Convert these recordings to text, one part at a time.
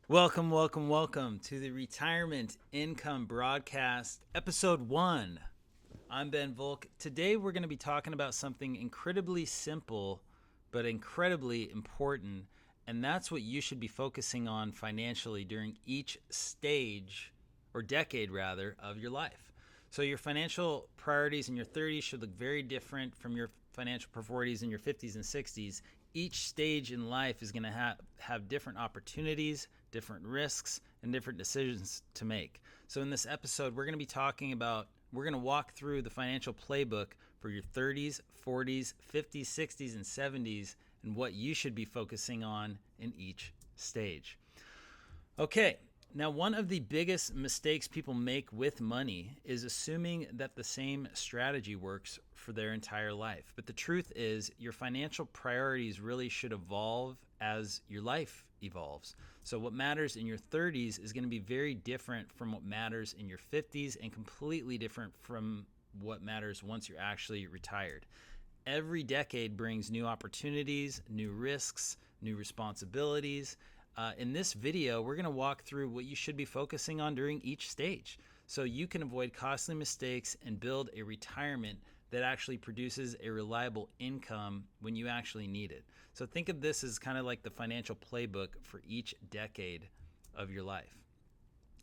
Welcome, welcome, welcome to the Retirement Income Broadcast, Episode 1. I'm Ben Volk. Today we're going to be talking about something incredibly simple but incredibly important, and that's what you should be focusing on financially during each stage, or decade rather, of your life. So your financial priorities in your 30s should look very different from your financial priorities in your 50s and 60s. Each stage in life is going to have different opportunities, different risks, and different decisions to make. So in this episode, we're going to walk through the financial playbook for your 30s, 40s, 50s, 60s, and 70s, and what you should be focusing on in each stage. Okay, now one of the biggest mistakes people make with money is assuming that the same strategy works for their entire life. But the truth is, your financial priorities really should evolve as your life evolves. So what matters in your 30s is going to be very different from what matters in your 50s and completely different from what matters once you're actually retired. Every decade brings new opportunities, new risks, new responsibilities. In this video, we're going to walk through what you should be focusing on during each stage so you can avoid costly mistakes and build a retirement that actually produces a reliable income when you actually need it. So think of this as kind of like the financial playbook for each decade of your life.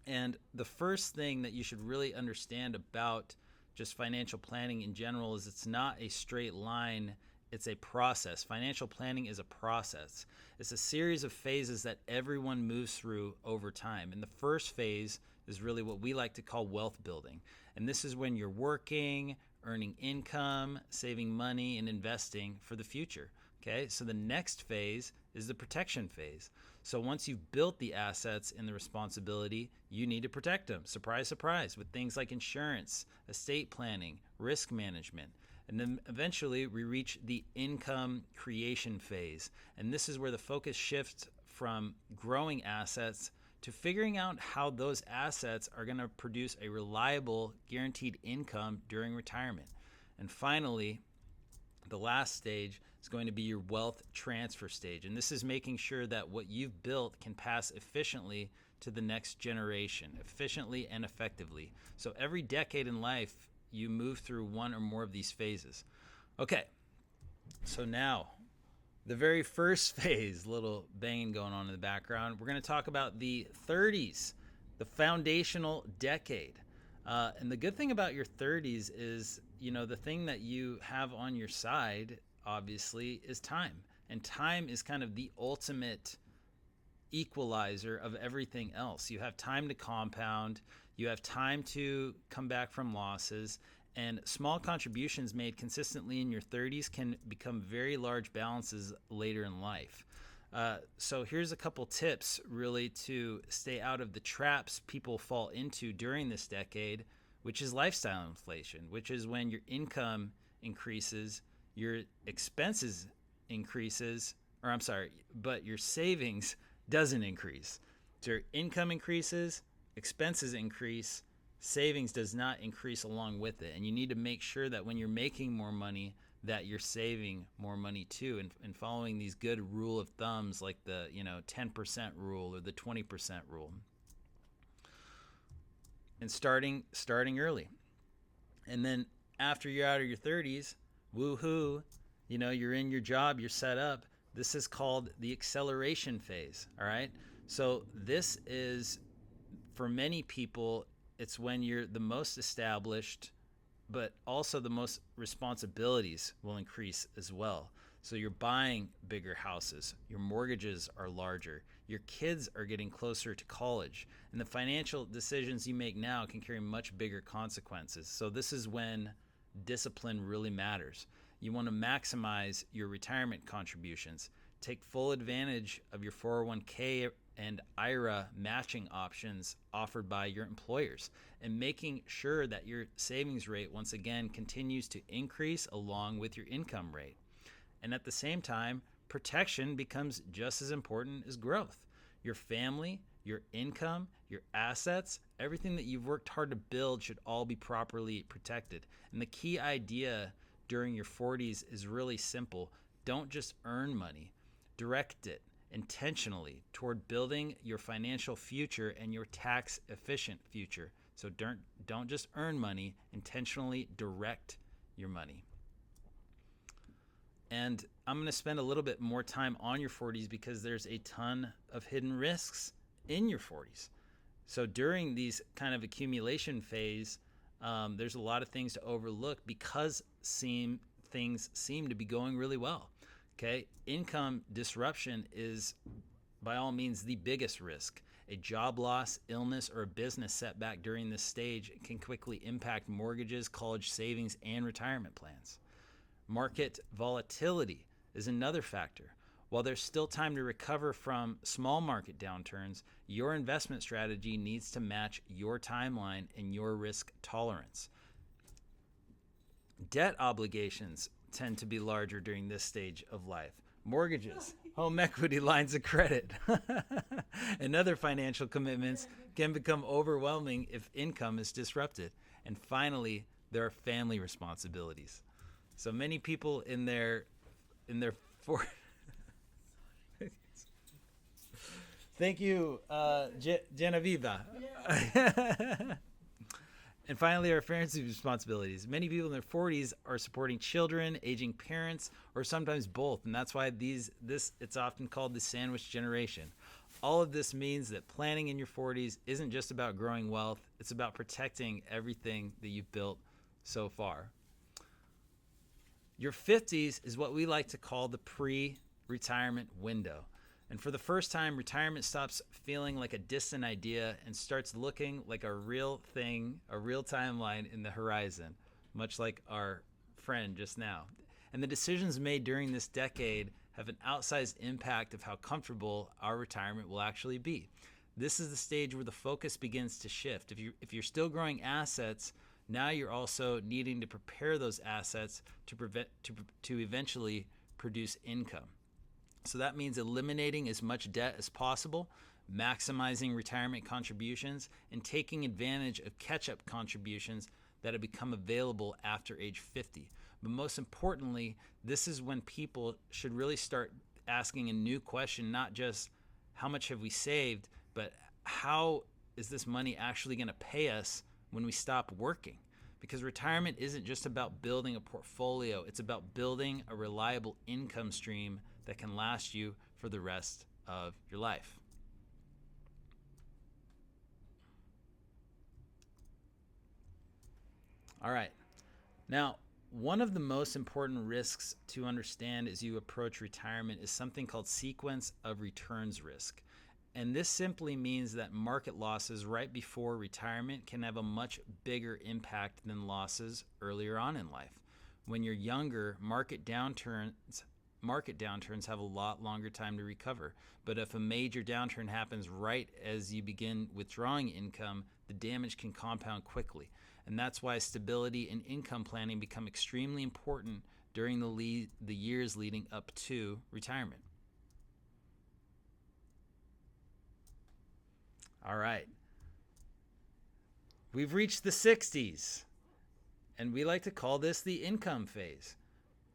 And the first thing that you should really understand about just financial planning in general is it's not a straight line. It's a process. Financial planning is a process. It's a series of phases that everyone moves through over time. And the first phase is really what we like to call wealth building. And this is when you're working, earning income, saving money, and investing for the future. Okay, so the next phase is the protection phase. So once you've built the assets and the responsibility, you need to protect them. Surprise, surprise, with things like insurance, estate planning, risk management. And then eventually we reach the income creation phase. And this is where the focus shifts from growing assets to figuring out how those assets are going to produce a reliable, guaranteed income during retirement. And finally, the last stage is going to be your wealth transfer stage. And this is making sure that what you've built can pass efficiently to the next generation, efficiently and effectively. So every decade in life, you move through one or more of these phases. Okay, so now the very first phase, little banging going on in the background, we're going to talk about the 30s, the foundational decade. And the good thing about your 30s is, the thing that you have on your side, obviously, is time. And time is kind of the ultimate equalizer of everything else. You have time to compound, you have time to come back from losses, and small contributions made consistently in your 30s can become very large balances later in life. So here's a couple tips really to stay out of the traps people fall into during this decade, which is lifestyle inflation, which is when your income increases, your expenses increases, but your savings doesn't increase. So your income increases, expenses increase, savings does not increase along with it. And you need to make sure that when you're making more money, that you're saving more money too, and following these good rule of thumbs like the 10% rule or the 20% rule. And starting early. And then after you're out of your 30s, woohoo, you're in your job, you're set up. This is called the acceleration phase, all right? So this is, for many people, it's when you're the most established, but also the most responsibilities will increase as well. So you're buying bigger houses, your mortgages are larger, your kids are getting closer to college, and the financial decisions you make now can carry much bigger consequences. So this is when discipline really matters. You want to maximize your retirement contributions. Take full advantage of your 401k and IRA matching options offered by your employers, and making sure that your savings rate once again continues to increase along with your income rate. And at the same time, protection becomes just as important as growth. Your family, your income, your assets, everything that you've worked hard to build should all be properly protected. And the key idea during your 40s is really simple. Don't just earn money, direct it, intentionally toward building your financial future and your tax efficient future. So don't just earn money, intentionally direct your money. And I'm going to spend a little bit more time on your 40s because there's a ton of hidden risks in your 40s. So during these kind of accumulation phase, there's a lot of things to overlook because things seem to be going really well. Okay, income disruption is by all means the biggest risk. A job loss, illness, or a business setback during this stage can quickly impact mortgages, college savings, and retirement plans. Market volatility is another factor. While there's still time to recover from small market downturns, your investment strategy needs to match your timeline and your risk tolerance. Debt obligations tend to be larger during this stage of life. Mortgages, home equity lines of credit, and other financial commitments can become overwhelming if income is disrupted. And finally, there are family responsibilities. So many people in their Thank you, Genevieve. And finally, our family responsibilities. Many people in their 40s are supporting children, aging parents, or sometimes both. And that's why it's often called the sandwich generation. All of this means that planning in your 40s isn't just about growing wealth. It's about protecting everything that you've built so far. Your 50s is what we like to call the pre-retirement window. And for the first time, retirement stops feeling like a distant idea and starts looking like a real thing, a real timeline in the horizon, much like our friend just now. And the decisions made during this decade have an outsized impact of how comfortable our retirement will actually be. This is the stage where the focus begins to shift. If you're still growing assets, now you're also needing to prepare those assets to eventually produce income. So that means eliminating as much debt as possible, maximizing retirement contributions, and taking advantage of catch-up contributions that have become available after age 50. But most importantly, this is when people should really start asking a new question, not just how much have we saved, but how is this money actually going to pay us when we stop working? Because retirement isn't just about building a portfolio, it's about building a reliable income stream that can last you for the rest of your life. All right. Now, one of the most important risks to understand as you approach retirement is something called sequence of returns risk. And this simply means that market losses right before retirement can have a much bigger impact than losses earlier on in life. When you're younger, market downturns have a lot longer time to recover. But if a major downturn happens right as you begin withdrawing income, the damage can compound quickly. And that's why stability and income planning become extremely important during the years leading up to retirement. All right. We've reached the 60s, and we like to call this the income phase.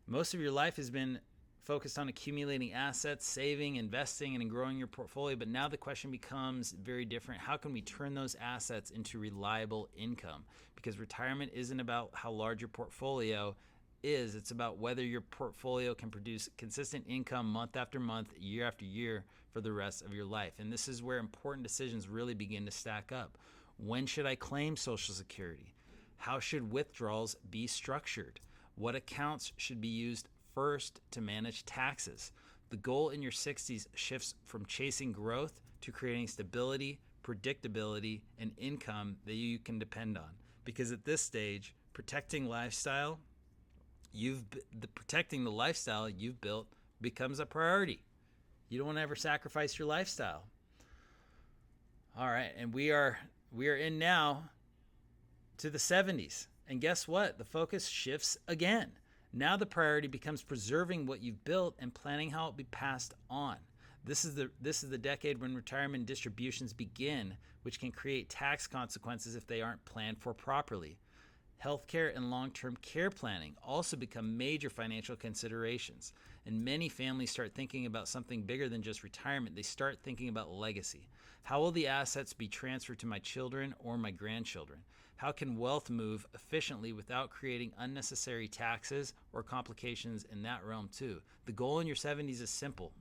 Most of your life has been focused on accumulating assets, saving, investing, and growing your portfolio, but now the question becomes very different. How can we turn those assets into reliable income? Because retirement isn't about how large your portfolio is, it's about whether your portfolio can produce consistent income month after month, year after year for the rest of your life. And this is where important decisions really begin to stack up. When should I claim Social Security? How should withdrawals be structured? What accounts should be used first to manage taxes? The goal in your 60s shifts from chasing growth to creating stability, predictability, and income that you can depend on. Because at this stage, protecting the lifestyle you've built becomes a priority. You don't want to ever sacrifice your lifestyle. All right, and we are in now to the 70s. And guess what? The focus shifts again. Now the priority becomes preserving what you've built and planning how it will be passed on. This is the decade when retirement distributions begin, which can create tax consequences if they aren't planned for properly. Healthcare and long-term care planning also become major financial considerations. And many families start thinking about something bigger than just retirement. They start thinking about legacy. How will the assets be transferred to my children or my grandchildren? How can wealth move efficiently without creating unnecessary taxes or complications in that realm too? The goal in your 70s is simple.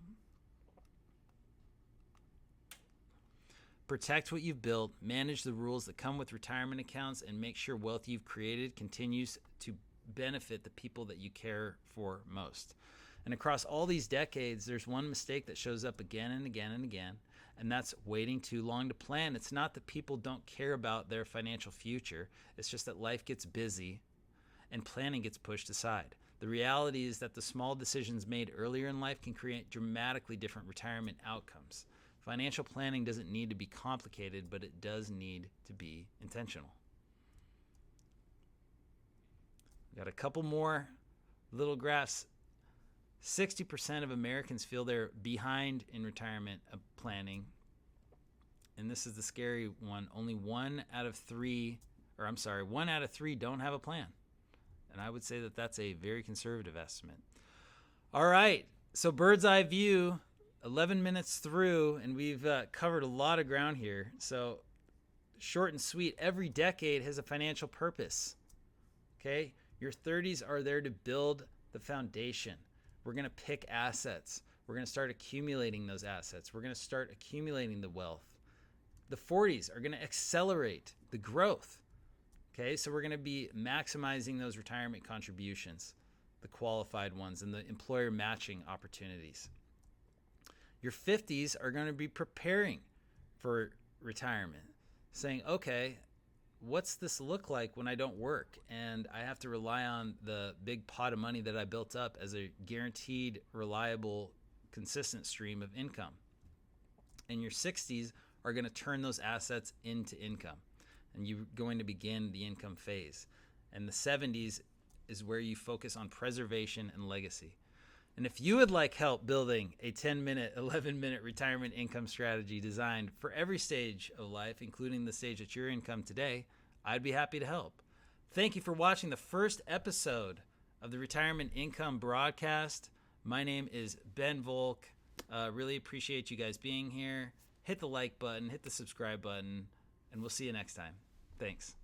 Protect what you've built, manage the rules that come with retirement accounts, and make sure wealth you've created continues to benefit the people that you care for most. And across all these decades, there's one mistake that shows up again and again and again, and that's waiting too long to plan. It's not that people don't care about their financial future. It's just that life gets busy and planning gets pushed aside. The reality is that the small decisions made earlier in life can create dramatically different retirement outcomes. Financial planning doesn't need to be complicated, but it does need to be intentional. Got a couple more little graphs. 60% of Americans feel they're behind in retirement planning. And this is the scary one. Only one out of three don't have a plan. And I would say that that's a very conservative estimate. All right, so bird's eye view, 11 minutes through, and we've covered a lot of ground here. So short and sweet, every decade has a financial purpose. Okay, your 30s are there to build the foundation. We're going to pick assets. We're going to start accumulating those assets. We're going to start accumulating the wealth. The 40s are going to accelerate the growth. Okay, so we're going to be maximizing those retirement contributions, the qualified ones, and the employer matching opportunities. Your 50s are going to be preparing for retirement, saying, okay, what's this look like when I don't work and I have to rely on the big pot of money that I built up as a guaranteed, reliable, consistent stream of income? And your 60s are going to turn those assets into income, and you're going to begin the income phase. And the 70s is where you focus on preservation and legacy. And if you would like help building a 10-minute, 11-minute retirement income strategy designed for every stage of life, including the stage that you're in today, I'd be happy to help. Thank you for watching the first episode of the Retirement Income Broadcast. My name is Ben Volk. Really appreciate you guys being here. Hit the like button, hit the subscribe button, and we'll see you next time. Thanks.